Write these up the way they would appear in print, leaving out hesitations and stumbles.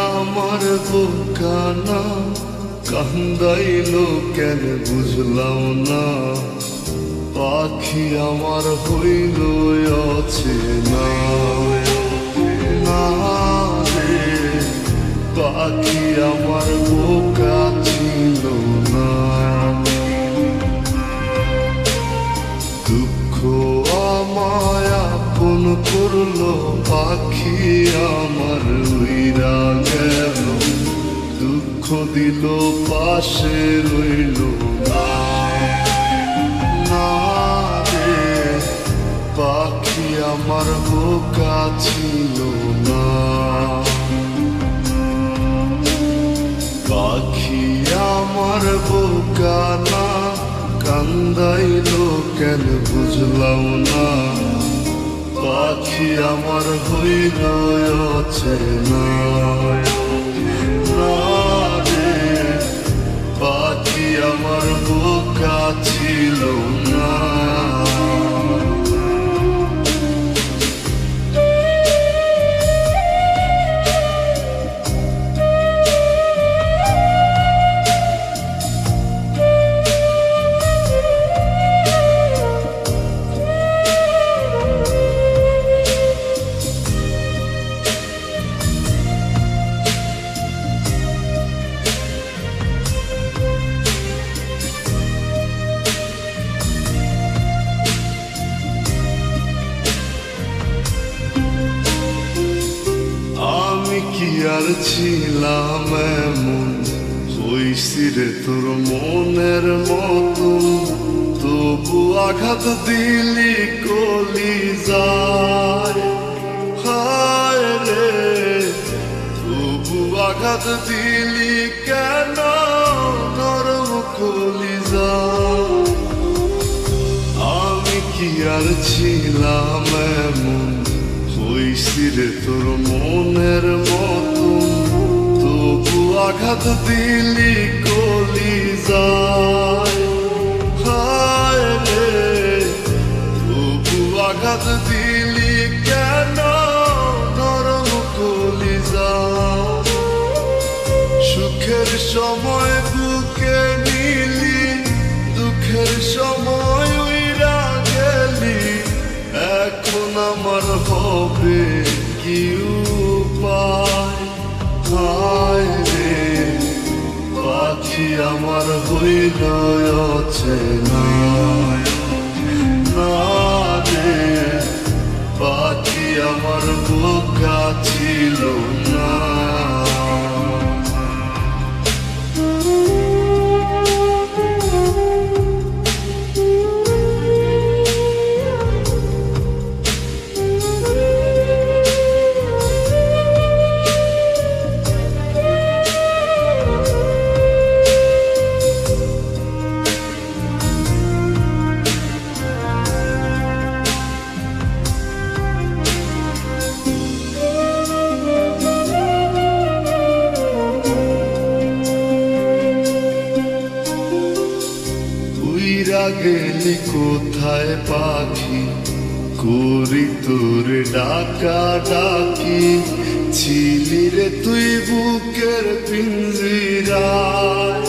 আমার বোকানা কান্দাইল কেন বুঝলাম না, পাখি আমার হইল অচেনা। না রে পাখি আমার বোকা ছিল না, দুঃখ আমায় আপন করলো পাখি আমার উইরা গেল, দুঃখ দিল পাশে রইল না। না রে পাখি আমার বোকা ছিল না, পাখি আমার বোকা না কান্দাইল কেন বুঝলাম না, পাখি আমার হইল অচেনা। না রে পাখি আমার বোকা ছিল না। কি আর ছিলাম এমন হইছি রে তোর মনের মতন, তবু আঘাত দিলি কলিজায়। হায় রে তবু আঘাত দিলি কেন নরম কলিজায়। আমি কি আর ছিলাম এমন হইছি রে তোর মনের মতন, তবু আঘাত দিলি কলিজায়। হায় রে তবু আঘাত দিলি কেন নরম কলিজায়। সুখের সময় বুকে নিলি, দুঃখের সময় উইরা গেলি, এখন আমার হবে কি উপায়। হায় রে পাখি আমার হইল অচেনা। না রে পাখি আমার বোকা ছিল না। গেলি কোথায় পাখি, করি তোর ডাকা ডাকি, ছিলি রে তুই বুকের পিঞ্জিরায়।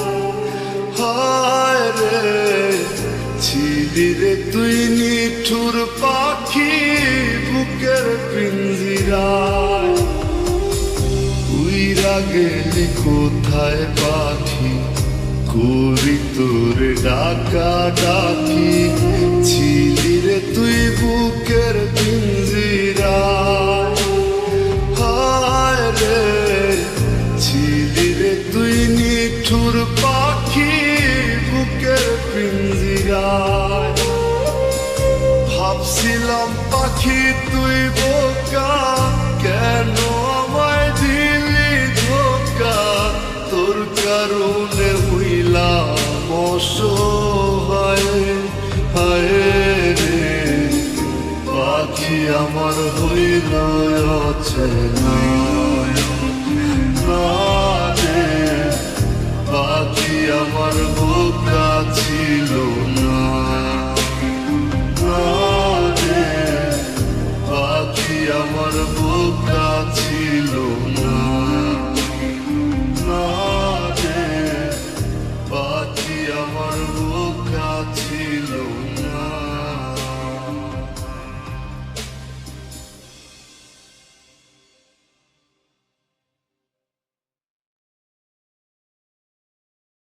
হায় রে ছিলি রে তুই নিঠুর পাখি বুকের পিঞ্জিরায়। উইরা গেলি কোথায় পাখি, করি তোর ডাকা ডাকি, ছিলি রে তুই বুকের পিঞ্জিরায়। হায় রে ছিলি রে তুই নিঠুর পাখি বুকের পিঞ্জিরায়। ভাবছিলাম পাখি তুই বোকা, কেন আমায় দিলি ধোকা, তোর কারণে হইলাম অসহায়। হায় রে পাখি আমার হইল অচেনা।